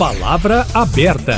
Palavra aberta.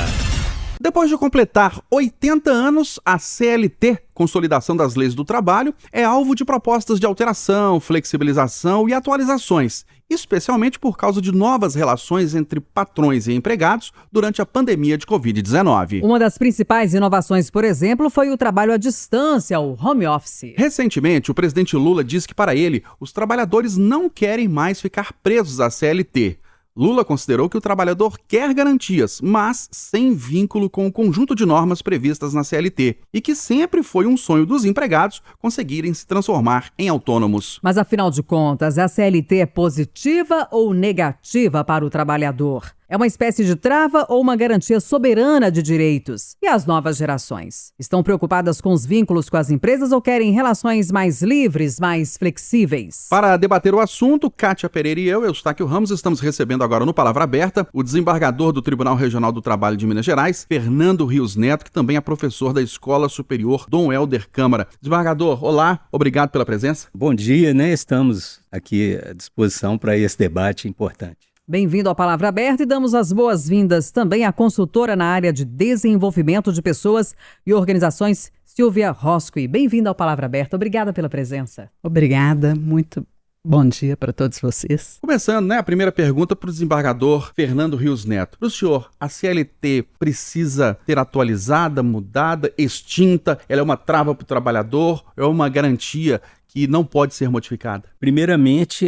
Depois de completar 80 anos, a CLT, Consolidação das Leis do Trabalho, é alvo de propostas de alteração, flexibilização e atualizações, especialmente por causa de novas relações entre patrões e empregados durante a pandemia de Covid-19. Uma das principais inovações, por exemplo, foi o trabalho à distância, o home office. Recentemente, o presidente Lula disse que, para ele, os trabalhadores não querem mais ficar presos à CLT. Lula considerou que o trabalhador quer garantias, mas sem vínculo com o conjunto de normas previstas na CLT, e que sempre foi um sonho dos empregados conseguirem se transformar em autônomos. Mas, afinal de contas, a CLT é positiva ou negativa para o trabalhador? É uma espécie de trava ou uma garantia soberana de direitos? E as novas gerações? Estão preocupadas com os vínculos com as empresas ou querem relações mais livres, mais flexíveis? Para debater o assunto, Kátia Pereira e eu, Eustáquio Ramos, estamos recebendo agora no Palavra Aberta o desembargador do Tribunal Regional do Trabalho de Minas Gerais, Fernando Rios Neto, que também é professor da Escola Superior Dom Helder Câmara. Desembargador, olá, obrigado pela presença. Bom dia, Estamos aqui à disposição para esse debate importante. Bem-vindo ao Palavra Aberta e damos as boas-vindas também à consultora na área de desenvolvimento de pessoas e organizações, Silvia Rosqui. Bem-vinda ao Palavra Aberta. Obrigada pela presença. Obrigada, muito bom dia para todos vocês. Começando, a primeira pergunta para o desembargador Fernando Rios Neto. Para o senhor, a CLT precisa ser atualizada, mudada, extinta? Ela é uma trava para o trabalhador? É uma garantia que não pode ser modificada? Primeiramente,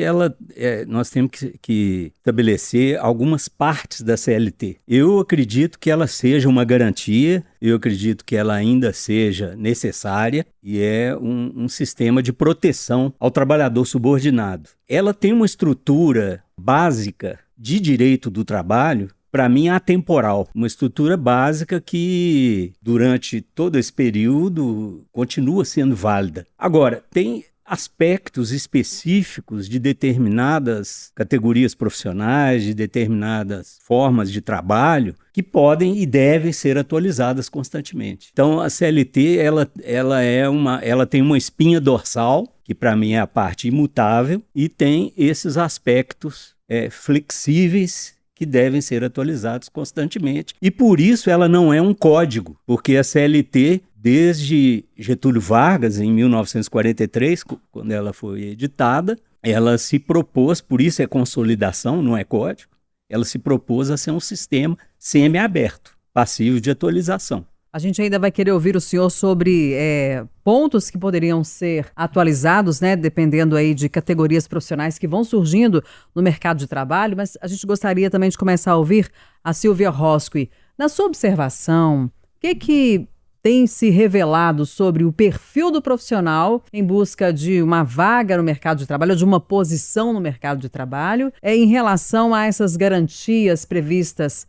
nós temos que estabelecer algumas partes da CLT. Eu acredito que ela seja uma garantia, eu acredito que ela ainda seja necessária e é um sistema de proteção ao trabalhador subordinado. Ela tem uma estrutura básica de direito do trabalho, para mim, atemporal. Uma estrutura básica que, durante todo esse período, continua sendo válida. Agora, tem aspectos específicos de determinadas categorias profissionais, de determinadas formas de trabalho, que podem e devem ser atualizadas constantemente. Então, a CLT ela tem uma espinha dorsal, que para mim é a parte imutável, e tem esses aspectos flexíveis que devem ser atualizados constantemente. E por isso ela não é um código, porque a CLT, desde Getúlio Vargas, em 1943, quando ela foi editada, ela se propôs, por isso é consolidação, não é código, ela se propôs a ser um sistema semi-aberto, passível de atualização. A gente ainda vai querer ouvir o senhor sobre pontos que poderiam ser atualizados, dependendo aí de categorias profissionais que vão surgindo no mercado de trabalho, mas a gente gostaria também de começar a ouvir a Silvia Rosqui. Na sua observação, o que tem se revelado sobre o perfil do profissional em busca de uma vaga no mercado de trabalho, ou de uma posição no mercado de trabalho, em relação a essas garantias previstas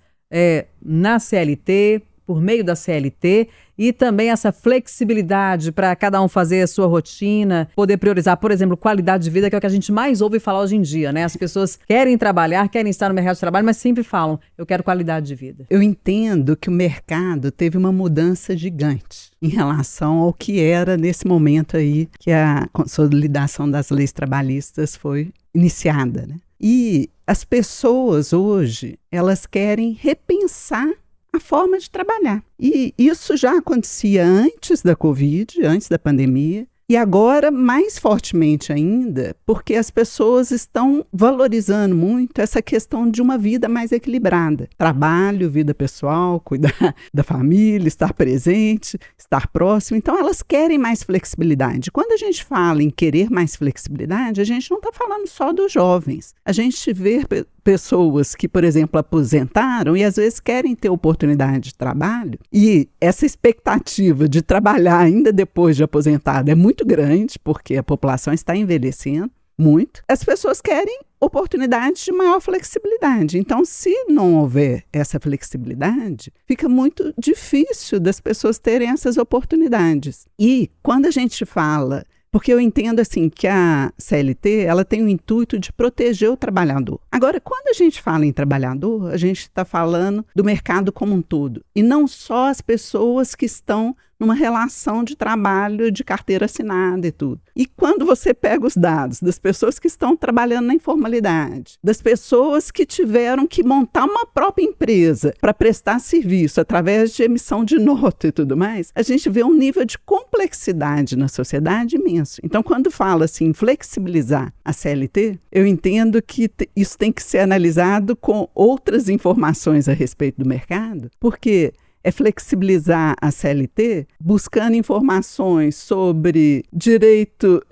na CLT, por meio da CLT, e também essa flexibilidade para cada um fazer a sua rotina, poder priorizar, por exemplo, qualidade de vida, que é o que a gente mais ouve falar hoje em dia, As pessoas querem trabalhar, querem estar no mercado de trabalho, mas sempre falam, eu quero qualidade de vida. Eu entendo que o mercado teve uma mudança gigante em relação ao que era nesse momento aí que a consolidação das leis trabalhistas foi iniciada, E as pessoas hoje, elas querem repensar a forma de trabalhar. E isso já acontecia antes da Covid, antes da pandemia, e agora mais fortemente ainda, porque as pessoas estão valorizando muito essa questão de uma vida mais equilibrada. Trabalho, vida pessoal, cuidar da família, estar presente, estar próximo. Então, elas querem mais flexibilidade. Quando a gente fala em querer mais flexibilidade, a gente não está falando só dos jovens. A gente vê pessoas que, por exemplo, aposentaram e às vezes querem ter oportunidade de trabalho, e essa expectativa de trabalhar ainda depois de aposentado é muito grande, porque a população está envelhecendo muito. As pessoas querem oportunidades de maior flexibilidade. Então, se não houver essa flexibilidade, fica muito difícil das pessoas terem essas oportunidades. E quando a gente fala Porque eu entendo assim que a CLT ela tem o intuito de proteger o trabalhador. Agora, quando a gente fala em trabalhador, a gente está falando do mercado como um todo. E não só as pessoas que estão numa relação de trabalho de carteira assinada e tudo. E quando você pega os dados das pessoas que estão trabalhando na informalidade, das pessoas que tiveram que montar uma própria empresa para prestar serviço através de emissão de nota e tudo mais, a gente vê um nível de complexidade na sociedade imenso. Então, quando fala assim, flexibilizar a CLT, eu entendo que isso tem que ser analisado com outras informações a respeito do mercado, porque é flexibilizar a CLT buscando informações sobre direito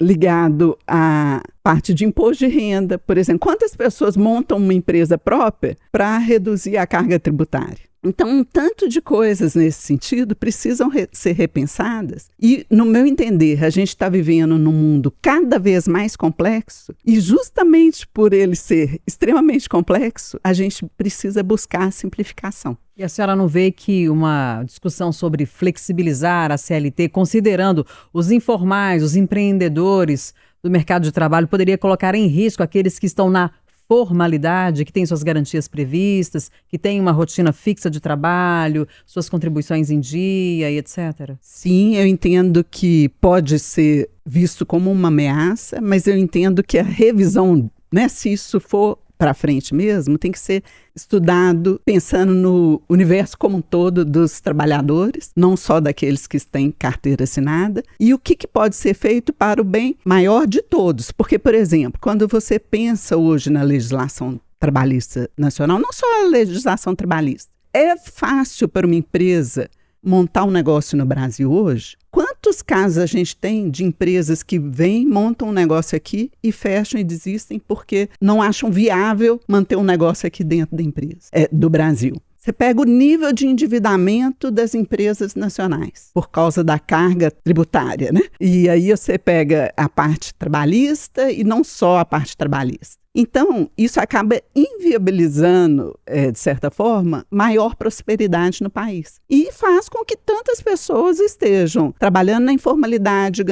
ligado à parte de imposto de renda. Por exemplo, quantas pessoas montam uma empresa própria para reduzir a carga tributária? Então, um tanto de coisas nesse sentido precisam ser repensadas. E, no meu entender, a gente está vivendo num mundo cada vez mais complexo e justamente por ele ser extremamente complexo, a gente precisa buscar a simplificação. E a senhora não vê que uma discussão sobre flexibilizar a CLT, considerando os informais, os empreendedores do mercado de trabalho, poderia colocar em risco aqueles que estão na formalidade, que têm suas garantias previstas, que têm uma rotina fixa de trabalho, suas contribuições em dia e etc? Sim, eu entendo que pode ser visto como uma ameaça, mas eu entendo que a revisão, né, se isso for para frente mesmo, tem que ser estudado pensando no universo como um todo dos trabalhadores, não só daqueles que têm carteira assinada, e o que pode ser feito para o bem maior de todos. Porque, por exemplo, quando você pensa hoje na legislação trabalhista nacional, não só a legislação trabalhista, é fácil para uma empresa montar um negócio no Brasil hoje? Quantos casos a gente tem de empresas que vêm, montam um negócio aqui e fecham e desistem porque não acham viável manter um negócio aqui dentro da empresa, do Brasil? Você pega o nível de endividamento das empresas nacionais por causa da carga tributária, né? E aí você pega a parte trabalhista e não só a parte trabalhista. Então, isso acaba inviabilizando, de certa forma, maior prosperidade no país. E faz com que tantas pessoas estejam trabalhando na informalidade,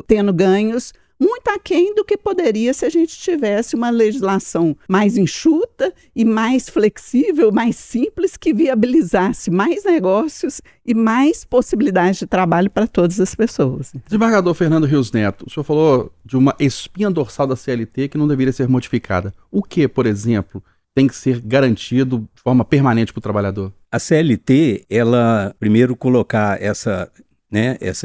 tendo ganhos muito aquém do que poderia se a gente tivesse uma legislação mais enxuta e mais flexível, mais simples, que viabilizasse mais negócios e mais possibilidades de trabalho para todas as pessoas. Desembargador Fernando Rios Neto, o senhor falou de uma espinha dorsal da CLT que não deveria ser modificada. O que, por exemplo, tem que ser garantido de forma permanente para o trabalhador? A CLT, ela, primeiro colocar essa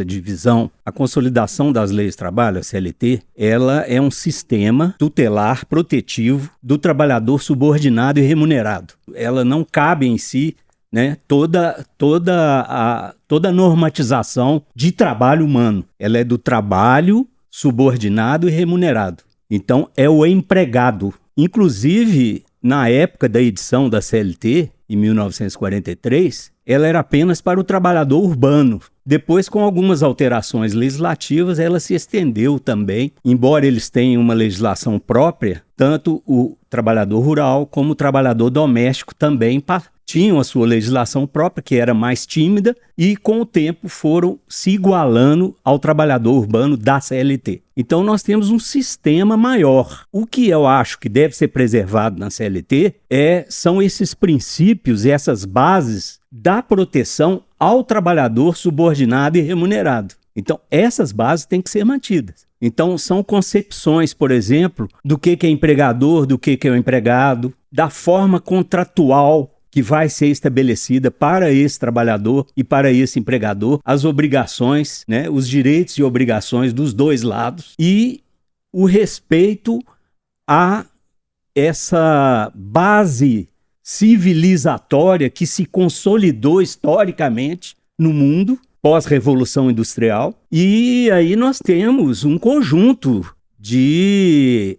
divisão, a consolidação das leis de trabalho, a CLT, ela é um sistema tutelar protetivo do trabalhador subordinado e remunerado. Ela não cabe em si, né, toda a normatização de trabalho humano. Ela é do trabalho subordinado e remunerado. Então, é o empregado. Inclusive, na época da edição da CLT, em 1943, ela era apenas para o trabalhador urbano. Depois, com algumas alterações legislativas, ela se estendeu também, embora eles tenham uma legislação própria, tanto o trabalhador rural como o trabalhador doméstico também tinham a sua legislação própria, que era mais tímida, e com o tempo foram se igualando ao trabalhador urbano da CLT. Então nós temos um sistema maior. O que eu acho que deve ser preservado na CLT são esses princípios e essas bases da proteção ao trabalhador subordinado e remunerado. Então essas bases têm que ser mantidas. Então são concepções, por exemplo, do que é empregador, do que é o empregado, da forma contratual que vai ser estabelecida para esse trabalhador e para esse empregador, as obrigações, né, os direitos e obrigações dos dois lados e o respeito a essa base civilizatória que se consolidou historicamente no mundo pós-revolução industrial. E aí nós temos um conjunto de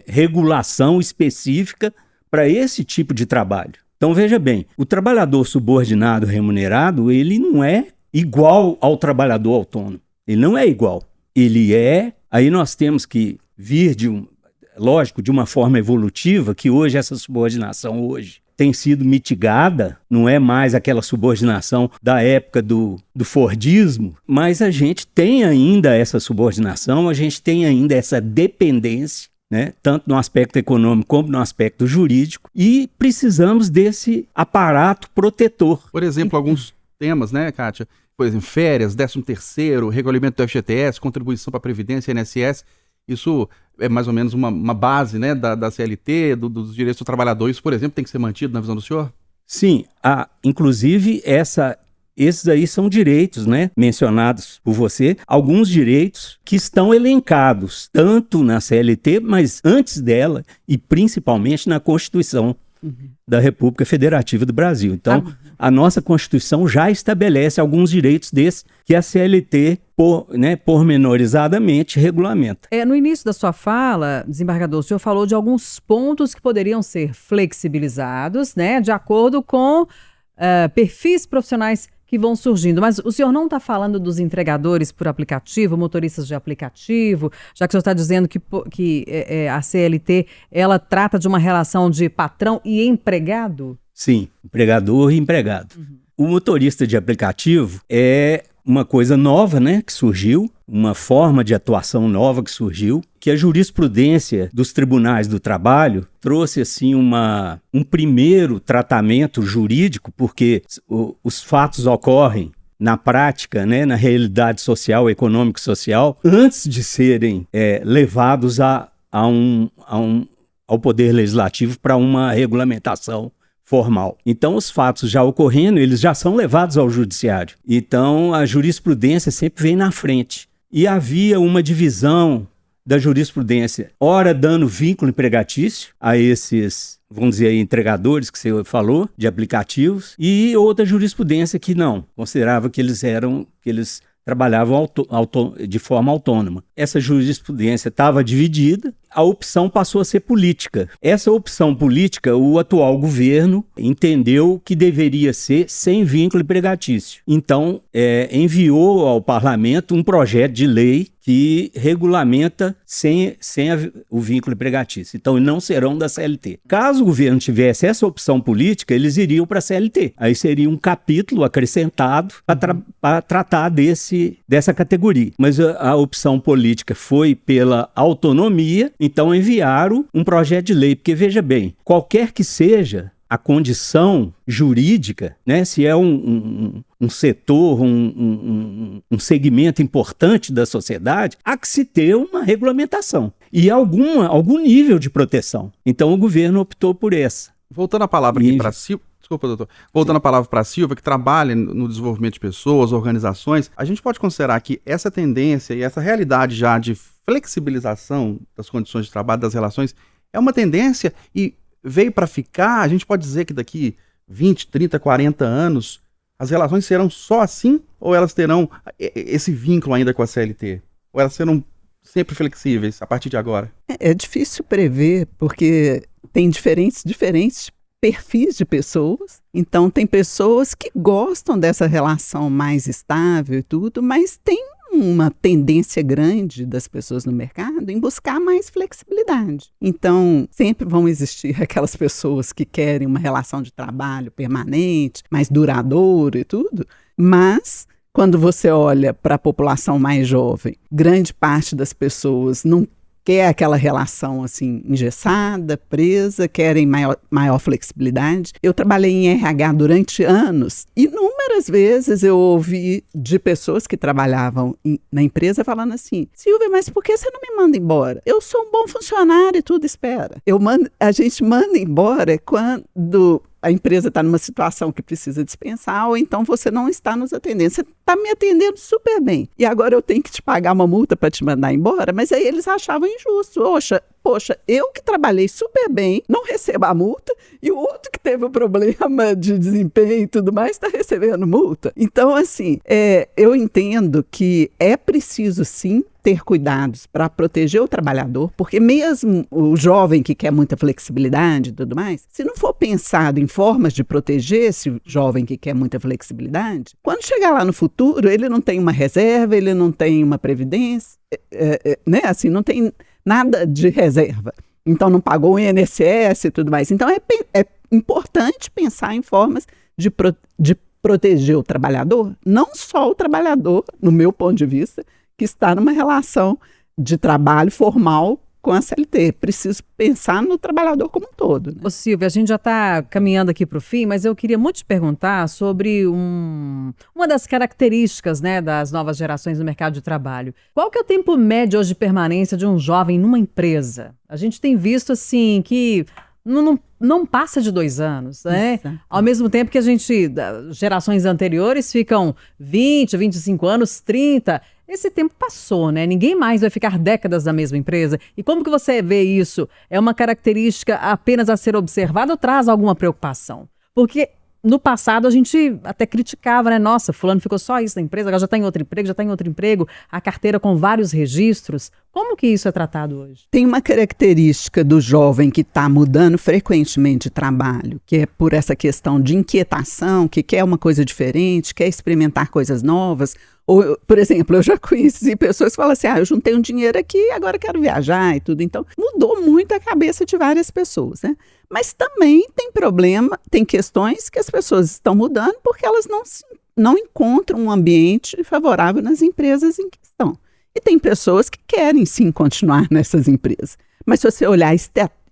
regulação específica para esse tipo de trabalho. Então, veja bem, o trabalhador subordinado remunerado, ele não é igual ao trabalhador autônomo. Ele não é igual. Aí nós temos que vir de uma forma evolutiva, que hoje essa subordinação tem sido mitigada, não é mais aquela subordinação da época do Fordismo, mas a gente tem ainda essa subordinação, a gente tem ainda essa dependência, né, tanto no aspecto econômico como no aspecto jurídico, e precisamos desse aparato protetor. Por exemplo, alguns temas, né, Kátia? por exemplo, férias, 13º, recolhimento do FGTS, contribuição para a Previdência, INSS, isso é mais ou menos uma base, né, da CLT, dos direitos do trabalhador. Isso, por exemplo, tem que ser mantido na visão do senhor? Sim, inclusive esses aí são direitos, né, mencionados por você, alguns direitos que estão elencados tanto na CLT, mas antes dela e principalmente na Constituição da República Federativa do Brasil. Então, a nossa Constituição já estabelece alguns direitos desses que a CLT, pormenorizadamente, regulamenta. No início da sua fala, desembargador, o senhor falou de alguns pontos que poderiam ser flexibilizados, né, de acordo com perfis profissionais que vão surgindo, mas o senhor não está falando dos entregadores por aplicativo, motoristas de aplicativo, já que o senhor está dizendo que a CLT, ela trata de uma relação de patrão e empregado? Sim, empregador e empregado. O motorista de aplicativo é uma coisa nova, né, que surgiu, uma forma de atuação nova que surgiu, que a jurisprudência dos tribunais do trabalho trouxe assim um primeiro tratamento jurídico, porque os fatos ocorrem na prática, né, na realidade social, econômico-social, antes de serem levados ao Poder Legislativo para uma regulamentação formal. Então, os fatos já ocorrendo, eles já são levados ao judiciário. Então, a jurisprudência sempre vem na frente. E havia uma divisão da jurisprudência, ora dando vínculo empregatício a esses, vamos dizer aí, entregadores que você falou, de aplicativos, e outra jurisprudência que não, considerava que eles trabalhavam de forma autônoma. Essa jurisprudência estava dividida, a opção passou a ser política. Essa opção política, o atual governo entendeu que deveria ser sem vínculo empregatício. Então, enviou ao parlamento um projeto de lei que regulamenta sem o vínculo empregatício. Então, não serão da CLT. Caso o governo tivesse essa opção política, eles iriam para a CLT. Aí seria um capítulo acrescentado para tratar dessa categoria. Mas a opção política foi pela autonomia, então enviaram um projeto de lei. Porque, veja bem, qualquer que seja a condição jurídica, né, se é um setor, um segmento importante da sociedade, há que se ter uma regulamentação e algum nível de proteção. Então o governo optou por essa. Voltando a palavra aqui para Silva, desculpa, doutor. Voltando a palavra para Silva, que trabalha no desenvolvimento de pessoas, organizações, a gente pode considerar que essa tendência e essa realidade já de flexibilização das condições de trabalho, das relações, é uma tendência e veio para ficar. A gente pode dizer que daqui 20, 30, 40 anos as relações serão só assim? Ou elas terão esse vínculo ainda com a CLT? Ou elas serão sempre flexíveis a partir de agora? É difícil prever, porque tem diferentes perfis de pessoas. Então, tem pessoas que gostam dessa relação mais estável e tudo, mas tem uma tendência grande das pessoas no mercado em buscar mais flexibilidade. Então, sempre vão existir aquelas pessoas que querem uma relação de trabalho permanente, mais duradoura e tudo, mas quando você olha para a população mais jovem, grande parte das pessoas não quer aquela relação assim engessada, presa, querem maior flexibilidade. Eu trabalhei em RH durante anos e inúmeras vezes eu ouvi de pessoas que trabalhavam na empresa falando assim: Silvia, mas por que você não me manda embora? Eu sou um bom funcionário e tudo, espera. A gente manda embora quando a empresa está numa situação que precisa dispensar, ou então você não está nos atendendo. Você está me atendendo super bem. E agora eu tenho que te pagar uma multa para te mandar embora? Mas aí eles achavam injusto. Poxa, eu que trabalhei super bem, não recebo a multa, e o outro que teve o problema de desempenho e tudo mais está recebendo multa. Então, assim, eu entendo que é preciso, sim, ter cuidados para proteger o trabalhador, porque mesmo o jovem que quer muita flexibilidade e tudo mais, se não for pensado em formas de proteger esse jovem que quer muita flexibilidade, quando chegar lá no futuro, ele não tem uma reserva, ele não tem uma previdência, né? Assim, não tem nada de reserva. Então não pagou o INSS e tudo mais. Então é importante pensar em formas de proteger o trabalhador, não só o trabalhador, no meu ponto de vista, que está numa relação de trabalho formal com a CLT. Preciso pensar no trabalhador como um todo, né? Ô Silvia, a gente já está caminhando aqui para o fim, mas eu queria muito te perguntar sobre uma das características, né, das novas gerações no mercado de trabalho. Qual que é o tempo médio hoje de permanência de um jovem numa empresa? A gente tem visto assim que não passa de 2 anos, né? Exato. Ao mesmo tempo que gerações anteriores ficam 20, 25 anos, 30. Esse tempo passou, né? Ninguém mais vai ficar décadas na mesma empresa. E como que você vê isso? É uma característica apenas a ser observada ou traz alguma preocupação? Porque no passado a gente até criticava, né? Nossa, fulano ficou só isso na empresa, agora já está em outro emprego, a carteira com vários registros. Como que isso é tratado hoje? Tem uma característica do jovem que está mudando frequentemente de trabalho, que é por essa questão de inquietação, que quer uma coisa diferente, quer experimentar coisas novas. Ou, por exemplo, eu já conheci pessoas que falam assim, eu juntei um dinheiro aqui, agora quero viajar e tudo. Então, mudou muito a cabeça de várias pessoas, né? Mas também tem problema, tem questões que as pessoas estão mudando porque elas não encontram um ambiente favorável nas empresas em questão. E tem pessoas que querem, sim, continuar nessas empresas. Mas se você olhar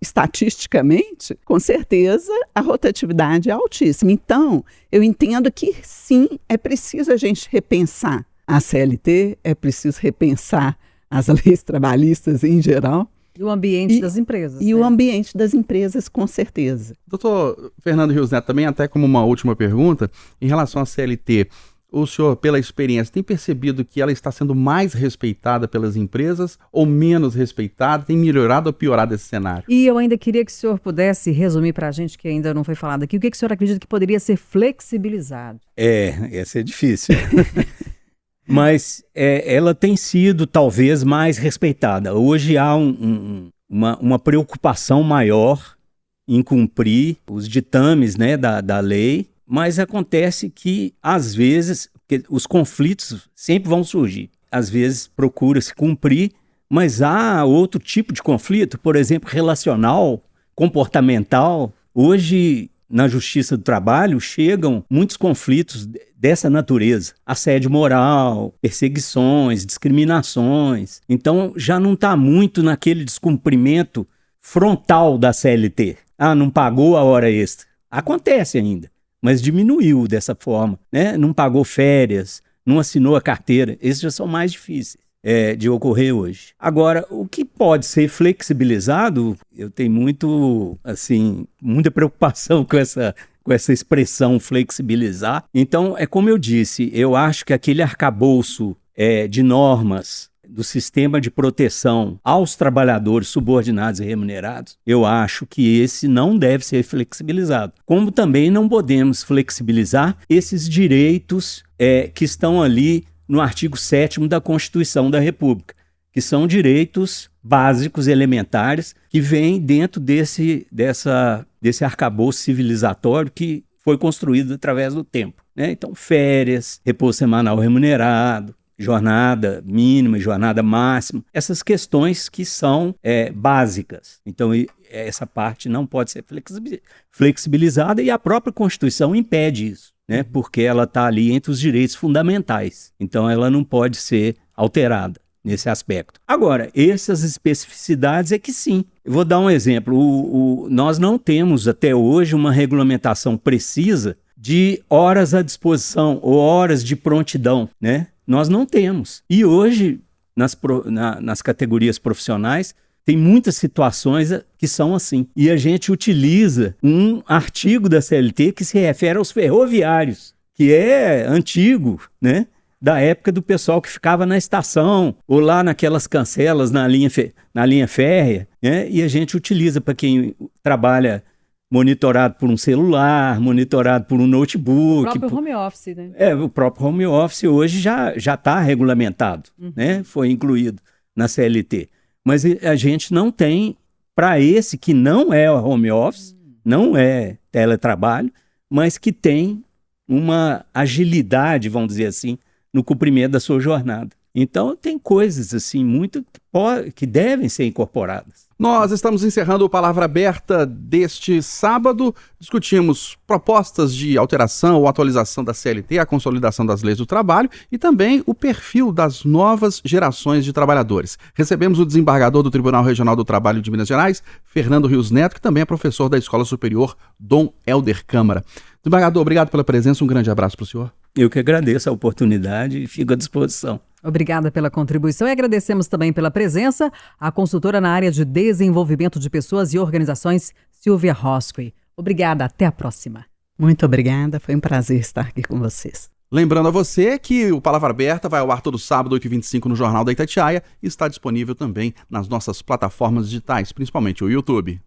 estatisticamente, com certeza a rotatividade é altíssima. Então, eu entendo que, sim, é preciso a gente repensar a CLT, é preciso repensar as leis trabalhistas em geral. E o ambiente das empresas. E o ambiente das empresas, com certeza. Doutor Fernando Rios Neto, também até como uma última pergunta, em relação à CLT, o senhor, pela experiência, tem percebido que ela está sendo mais respeitada pelas empresas ou menos respeitada? Tem melhorado ou piorado esse cenário? E eu ainda queria que o senhor pudesse resumir para a gente, que ainda não foi falado aqui, o que o senhor acredita que poderia ser flexibilizado? Essa é difícil. Mas ela tem sido talvez mais respeitada. Hoje há uma preocupação maior em cumprir os ditames, né, da lei, mas acontece que, às vezes, os conflitos sempre vão surgir. Às vezes procura-se cumprir, mas há outro tipo de conflito, por exemplo, relacional, comportamental. Hoje, na Justiça do Trabalho, chegam muitos conflitos dessa natureza. Assédio moral, perseguições, discriminações. Então, já não está muito naquele descumprimento frontal da CLT. Não pagou a hora extra. Acontece ainda, mas diminuiu dessa forma, né? Não pagou férias, não assinou a carteira. Esses já são mais difíceis de ocorrer hoje. Agora, o que pode ser flexibilizado, eu tenho muita preocupação com essa expressão flexibilizar. Então, é como eu disse, eu acho que aquele arcabouço de normas do sistema de proteção aos trabalhadores subordinados e remunerados, eu acho que esse não deve ser flexibilizado. Como também não podemos flexibilizar esses direitos que estão ali no artigo 7º da Constituição da República, que são direitos básicos, elementares, que vêm dentro desse arcabouço civilizatório que foi construído através do tempo, né? Então, férias, repouso semanal remunerado, jornada mínima e jornada máxima, essas questões que são básicas. Então, essa parte não pode ser flexibilizada e a própria Constituição impede isso, né? Porque ela está ali entre os direitos fundamentais. Então, ela não pode ser alterada nesse aspecto. Agora, essas especificidades é que sim. Eu vou dar um exemplo. Nós não temos até hoje uma regulamentação precisa de horas à disposição ou horas de prontidão, né? Nós não temos. E hoje, nas categorias profissionais, tem muitas situações que são assim. E a gente utiliza um artigo da CLT que se refere aos ferroviários, que é antigo, né? Da época do pessoal que ficava na estação ou lá naquelas cancelas na linha férrea, né? E a gente utiliza para quem trabalha monitorado por um celular, monitorado por um notebook. O próprio home office, né? O próprio home office hoje já está regulamentado, né? Foi incluído na CLT. Mas a gente não tem, para esse que não é home office, não é teletrabalho, mas que tem uma agilidade, vamos dizer assim, no cumprimento da sua jornada. Então, tem coisas assim muito que devem ser incorporadas. Nós estamos encerrando o Palavra Aberta deste sábado. Discutimos propostas de alteração ou atualização da CLT, a consolidação das leis do trabalho e também o perfil das novas gerações de trabalhadores. Recebemos o desembargador do Tribunal Regional do Trabalho de Minas Gerais, Fernando Rios Neto, que também é professor da Escola Superior Dom Helder Câmara. Desembargador, obrigado pela presença, um grande abraço para o senhor. Eu que agradeço a oportunidade e fico à disposição. Obrigada pela contribuição e agradecemos também pela presença a consultora na área de desenvolvimento de pessoas e organizações, Silvia Rosqui. Obrigada, até a próxima. Muito obrigada, foi um prazer estar aqui com vocês. Lembrando a você que o Palavra Aberta vai ao ar todo sábado, 8h25, no Jornal da Itatiaia e está disponível também nas nossas plataformas digitais, principalmente o YouTube.